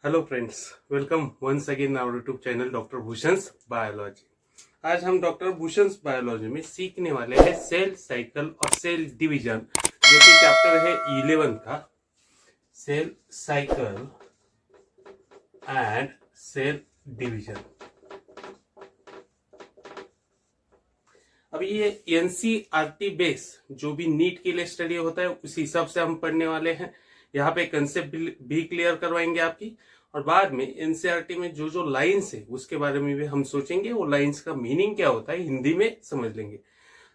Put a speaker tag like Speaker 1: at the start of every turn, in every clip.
Speaker 1: Hello friends, welcome once again our YouTube channel doctor Bhushan's biology. आज हम doctor Bhushan's biology में सीखने वाले हैं सेल साइकिल और सेल डिवीजन, जो कि चैप्टर है 11 का cell cycle and cell division. अभी ये एनसीईआरटी बेस जो भी नीट के लिए स्टडी होता है उस हिसाब से हम पढ़ने वाले हैं। यहाँ पे कंसेप्ट भी क्लियर करवाएंगे आपकी, और बाद में एनसीईआरटी में जो जो लाइंस है उसके बारे में भी हम सोचेंगे, वो लाइंस का मीनिंग क्या होता है हिंदी में समझ लेंगे।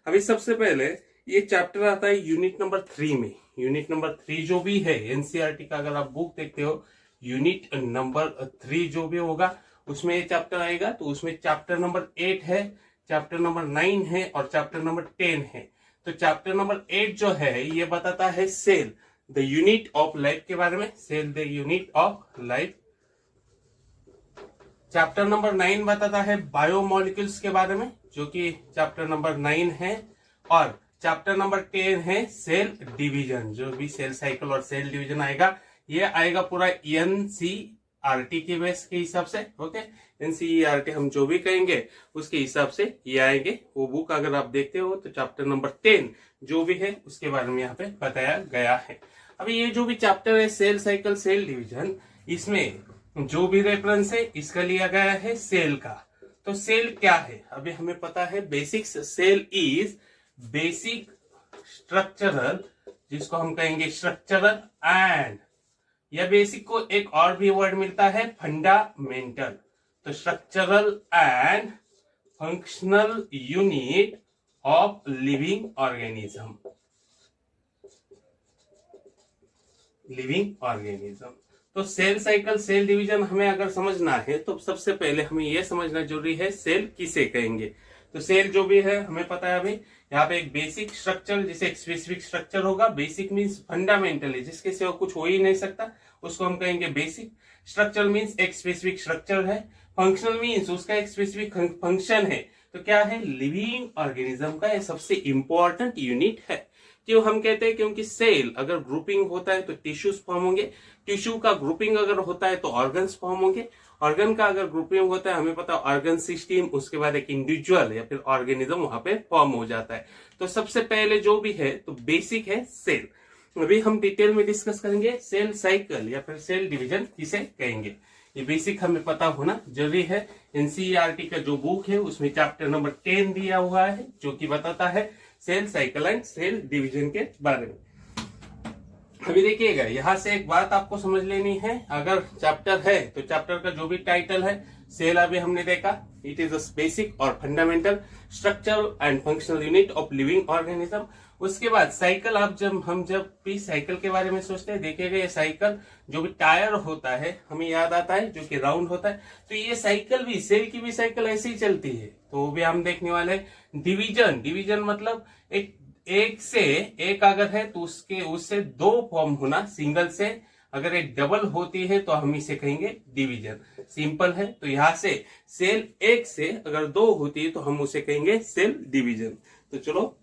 Speaker 1: अभी सबसे पहले ये चैप्टर आता है यूनिट नंबर 3 में। यूनिट नंबर 3 जो भी है एनसीईआरटी का, अगर आप बुक देखते हो यूनिट नंबर 3 जो भी होगा उसमें ये चैप्टर आएगा। तो उसमें चैप्टर नंबर 8 है, चैप्टर नंबर 9 है और चैप्टर नंबर 10 है। तो चैप्टर नंबर 8 जो है ये बताता है cell the unit of life के बारे में, cell the unit of life. Chapter number 9 बताता है बायोमोलिक्यूल्स के बारे में, जो कि चैप्टर नंबर 9 है। और चैप्टर नंबर 10 है सेल डिवीजन, जो भी सेल साइकिल और सेल डिवीजन आएगा ये आएगा पूरा एनसीईआरटी के बेस के हिसाब से। ओके, एनसीईआरटी हम जो भी कहेंगे उसके हिसाब से ये आएंगे। वो बुक अगर आप देखते हो तो चैप्टर नंबर 10 जो भी है उसके बारे में यहाँ पे बताया गया है। अभी ये जो भी चैप्टर है सेल साइकिल सेल डिवीजन, इसमें जो भी रेफरेंस है इसका लिया गया है सेल का। तो सेल क्या है अभी हमें पता है, basics. Cell is basic structural, जिसको हम कहेंगे स्ट्रक्चरल एंड, या बेसिक को एक और भी वर्ड मिलता है फंडामेंटल। तो structural and functional unit of living organism, living organism. तो सेल साइकिल सेल डिवीजन हमें अगर समझना है तो सबसे पहले हमें यह समझना जरूरी है सेल किसे कहेंगे। तो सेल जो भी है हमें पता है अभी यहाँ पे एक बेसिक स्ट्रक्चर, जिसे एक स्पेसिफिक स्ट्रक्चर होगा। बेसिक मींस फंडामेंटल है, जिसके सिवा कुछ हो ही नहीं सकता, उसको हम कहेंगे बेसिक। स्ट्रक्चर मींस एक स्पेसिफिक स्ट्रक्चर है। फंक्शनल मींस उसका एक स्पेसिफिक फंक्शन है। तो क्या है, लिविंग ऑर्गेनिज्म का ये सबसे इंपॉर्टेंट यूनिट है। क्यों हम कहते हैं, क्योंकि सेल अगर ग्रुपिंग होता है तो टिश्यूज फॉर्म होंगे, टिश्यू का ग्रुपिंग अगर होता है तो ऑर्गन्स फॉर्म होंगे, ऑर्गन का अगर ग्रुपिंग होता है हमें पता है ऑर्गन सिस्टम, उसके बाद एक इंडिविजुअल या फिर ऑर्गेनिज्म वहां पे फॉर्म हो जाता है। तो सबसे पहले जो भी है तो बेसिक है सेल। अभी हम डिटेल में डिस्कस करेंगे सेल साइकिल या फिर सेल डिवीजन किसे कहेंगे। ये बेसिक हमें पता होना जरूरी है। एनसीईआरटी का जो बुक है उसमें चैप्टर नंबर 10 दिया हुआ है, जो कि बताता है cell cycle and cell division के बारे में। अभी देखिएगा, यहां से एक बात आपको समझ लेनी है। अगर चैप्टर है तो चैप्टर का जो भी टाइटल है, सेल अभी हमने देखा, इट इज अ बेसिक और fundamental structural and functional unit of living organism. उसके बाद साइकिल, आप हम जब भी साइकिल के बारे में सोचते हैं, देखिएगा ये साइकिल जो भी टायर होता है हमें याद आता है, जो कि राउंड होता है। तो ये साइकिल भी, सेल की भी साइकिल ऐसे ही चलती है, तो वो भी हम देखने वाले हैं। डिवीजन, डिवीजन मतलब एक से एक अगर है तो उससे दो फॉर्म होना, सिंगल से अगर एक डबल होती है तो हम इसे कहेंगे डिवीजन। सिंपल है, तो यहां से सेल एक से अगर दो होती है तो हम उसे कहेंगे सेल डिवीजन। तो चलो,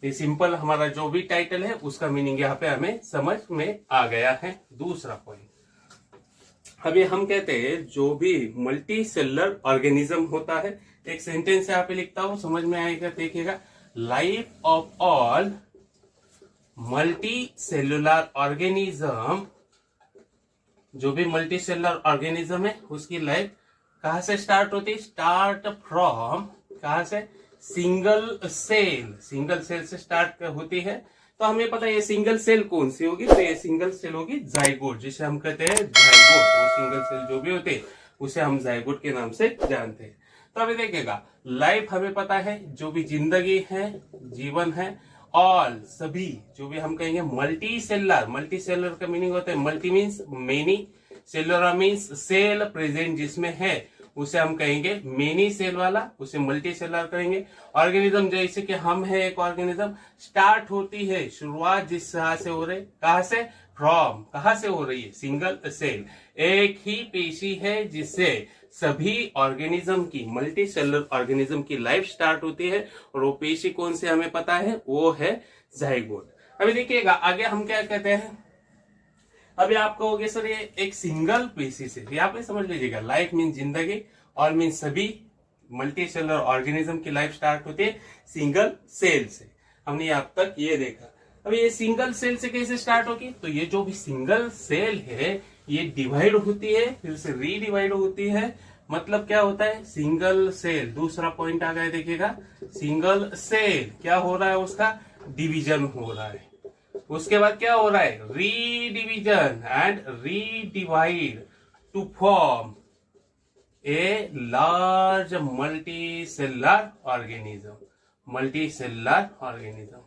Speaker 1: ये सिंपल हमारा जो भी टाइटल है उसका मीनिंग यहाँ पे हमें समझ में आ गया है। दूसरा पॉइंट, अभी हम कहते हैं जो भी मल्टी सेलुलर ऑर्गेनिज्म होता है, एक सेंटेंस यहाँ पे लिखता हूं, समझ में आएगा, देखिएगा। Life of all multi cellular organism, जो भी मल्टी सेलुलर ऑर्गेनिज्म है उसकी लाइफ कहां से स्टार्ट होती है, स्टार्ट फ्रॉम, कहां से, सिंगल सेल, सिंगल सेल से स्टार्ट होती है। तो हमें पता है ये सिंगल सेल कौन सी होगी, तो ये सिंगल सेल होगी जाइगोट, जिसे हम कहते हैं जाइगोट। वो सिंगल सेल जो भी होते हैं उसे हम जाइगोट के नाम से जानते हैं। तो अभी देखिएगा, लाइफ हमें पता है जो भी जिंदगी है, जीवन है, ऑल सभी जो भी हम कहेंगे multi cellular. Multi cellular meaning मीनिंग होता है multi means many, cellular means cell present जिसमें है उसे हम कहेंगे मेनी सेल वाला, उसे मल्टी सेलुलर कहेंगे। ऑर्गेनिज्म, जैसे कि हम है एक ऑर्गेनिज्म, स्टार्ट होती है, शुरुआत जिस तरह से हो रही, कहां से, फ्रॉम, कहां से हो रही है, सिंगल सेल। एक ही पेशी है जिससे सभी ऑर्गेनिज्म की, मल्टी सेलुलर ऑर्गेनिज्म की लाइफ स्टार्ट होती है, और वो पेशी कौन से हमें पता है, वो है जाइगोट। अभी देखिएगा आगे हम क्या कहते हैं, अभी आप कहोगे सर ये एक सिंगल पीसीस है, यहाँ पे समझ लीजिएगा लाइफ मीन जिंदगी और मीन सभी मल्टी सेलर ऑर्गेनिज्म की लाइफ स्टार्ट होती है सिंगल सेल से। हमने अब तक ये देखा। अब ये सिंगल सेल से कैसे स्टार्ट होगी, तो ये जो भी सिंगल सेल है ये डिवाइड होती है, फिर से रीडिवाइड होती है। मतलब क्या होता है, सिंगल सेल, दूसरा पॉइंट आ गया देखिएगा, सिंगल सेल क्या हो रहा है, उसका डिवीजन हो रहा है। उसके बाद क्या हो रहा है, redivision and redivide to form a large multicellular organism. Multicellular organism,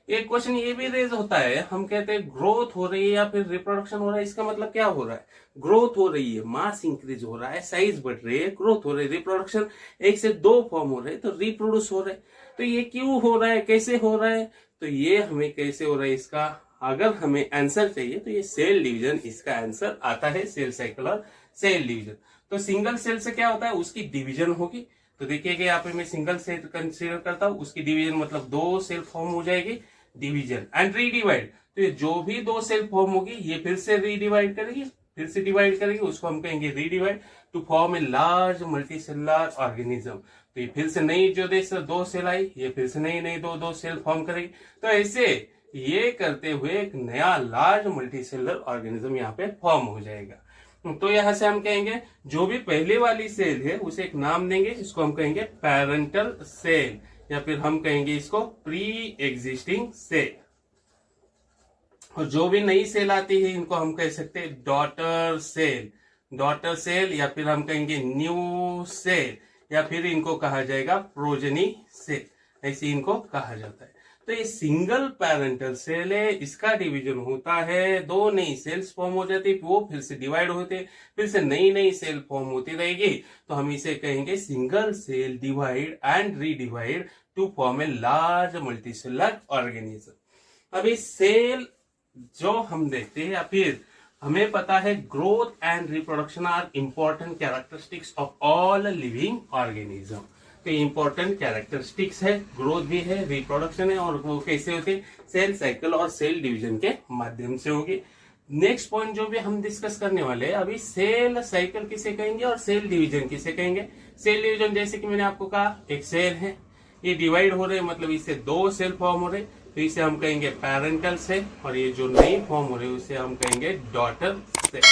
Speaker 1: एक क्वेश्चन ये भी रेज होता है, हम कहते हैं ग्रोथ हो रही है या फिर रिप्रोडक्शन हो रहा है, इसका मतलब क्या हो रहा है, ग्रोथ हो रही है, मास इंक्रीज हो रहा है, साइज बढ़ रही है, ग्रोथ हो रही है, रिप्रोडक्शन 1 से 2 फॉर्म हो रहे हैं, तो रिप्रोड्यूस हो रहे हैं। तो ये क्यों हो रहा है, कैसे हो रहा है, तो ये हमें कैसे हो रहा है, इसका अगर हमें आंसर चाहिए तो ये सेल डिवीजन इसका आंसर आता है, सेल साइकिल और सेल डिवीजन। तो सिंगल सेल से क्या होता है, उसकी डिवीजन होगी। तो देखिएगा यहाँ पे मैं सिंगल सेल कंसीडर करता हूँ, उसकी डिवीजन मतलब 2 सेल फॉर्म हो जाएगी, डिवीजन एंड रीडिवाइड। तो ये जो भी 2 सेल फॉर्म होगी ये फिर से रीडिवाइड करेगी, फिर से डिवाइड करेगी, उसको हम कहेंगे redivide to form a large multicellular organism. तो ये फिर से नई जो 2 सेल आई, ये फिर से नई 2 सेल फॉर्म करेगी। तो ऐसे ये करते हुए एक नया लार्ज मल्टीसेलुलर ऑर्गेनिज्म यहाँ पे फॉर्म हो जाएगा। तो यहां से हम कहेंगे जो भी पहले वाली सेल है उसे एक नाम देंगे, इसको हम कहेंगे पेरेंटल सेल, या फिर हम कहेंगे इसको प्री एग्जिस्टिंग सेल। और जो भी नई सेल आती है इनको हम कह सकते हैं डॉटर सेल, डॉटर सेल, या फिर हम कहेंगे न्यू सेल, या फिर इनको कहा जाएगा प्रोजेनी सेल, ऐसे इनको कहा जाता है। तो ये सिंगल पेरेंटल सेल है, इसका डिवीजन होता है, 2 नई सेल्स फॉर्म हो जाती है, वो फिर से डिवाइड होते, फिर से नई सेल फॉर्म होती रहेगी। तो हम इसे कहेंगे single cell divide and redivide to form a large multicellular organism. अब इस सेल जो हम देखते हैं, या फिर हमें पता है growth and reproduction are important characteristics of all living organism. तो इंपॉर्टेंट कैरेक्टरिस्टिक्स है, ग्रोथ भी है, रिप्रोडक्शन है, और वो कैसे होते हैं, सेल साइकिल और सेल डिवीजन के माध्यम से होगी। नेक्स्ट पॉइंट जो भी हम डिस्कस करने वाले हैं अभी, सेल साइकिल किसे कहेंगे और सेल डिवीजन किसे कहेंगे। सेल डिवीजन जैसे कि मैंने आपको कहा, एक सेल है, ये डिवाइड हो रहे हैं, मतलब इससे 2 सेल फॉर्म हो रहे, तो इसे हम कहेंगे पेरेंटल सेल, और ये जो नई फॉर्म हो रही है उसे हम कहेंगे डॉटर सेल,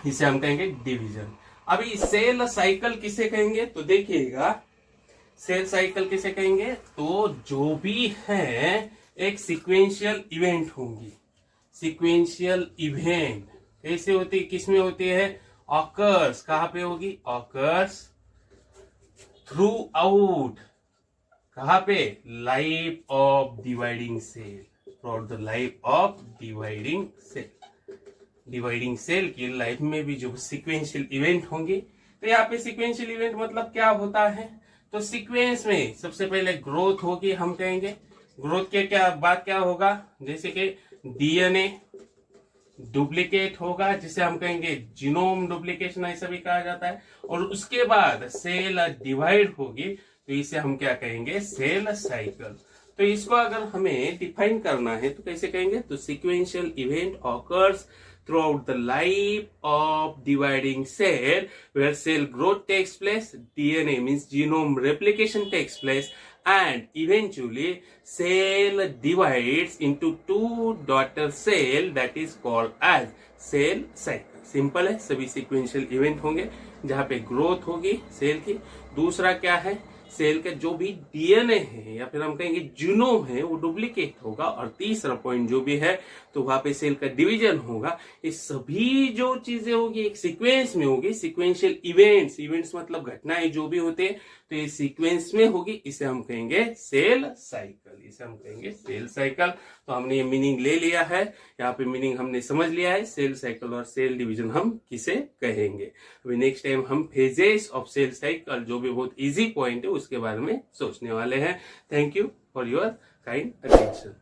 Speaker 1: इसे हम कहेंगे डिवीजन। अभी सेल साइकिल किसे कहेंगे, तो देखिएगा सेल साइकिल किसे कहेंगे, तो जो भी है एक सीक्वेंशियल इवेंट होंगी। सीक्वेंशियल इवेंट कैसे होती है, किसमें होती है, ऑकर्स, कहां पे होगी, ऑकर्स थ्रू आउट, कहां पे, life of dividing cell, through the life of dividing cell. Dividing cell की लाइफ में भी जो सीक्वेंशियल इवेंट होंगे, तो यहाँ पे सीक्वेंशियल इवेंट मतलब क्या होता है, तो सीक्वेंस में सबसे पहले ग्रोथ होगी, हम कहेंगे ग्रोथ के क्या बाद क्या होगा, जैसे कि डीएनए डुप्लीकेट होगा, जिसे हम कहेंगे जीनोम डुप्लीकेशन ऐसा भी कहा जाता है, और उसके बाद सेल डिवाइड होगी, तो इसे हम क्या कहेंगे, सेल साइकिल। तो इसको अगर हमें डिफाइन करना है तो कैसे कहेंगे, तो sequential event occurs throughout the life of dividing cell, where cell growth takes place, DNA means genome replication takes place, and eventually cell divides into 2 daughter cell, that is called as cell cycle। Simple है, सभी sequential event होंगे जहां पे growth होगी cell की। दूसरा क्या है, सेल का जो भी डीएनए है या फिर हम कहेंगे जीनोम है वो डुप्लीकेट होगा, और तीसरा पॉइंट जो भी है तो वहां पे सेल का डिवीजन होगा। ये सभी जो चीजें होगी एक सीक्वेंस में होगी, सीक्वेंशियल इवेंट्स, इवेंट्स मतलब घटनाएं जो भी होते हैं तो ये सीक्वेंस में होगी, इसे हम कहेंगे सेल साइकिल, इसे हम कहेंगे सेल साइकिल। तो हमने ये मीनिंग ले लिया है, यहाँ पे मीनिंग हमने समझ लिया है, सेल साइकिल और सेल डिवीजन हम किसे कहेंगे। अभी नेक्स्ट टाइम हम फेजेस ऑफ सेल साइकिल, जो भी बहुत इजी पॉइंट है उसके बारे में सोचने वाले हैं। Thank you for your kind attention.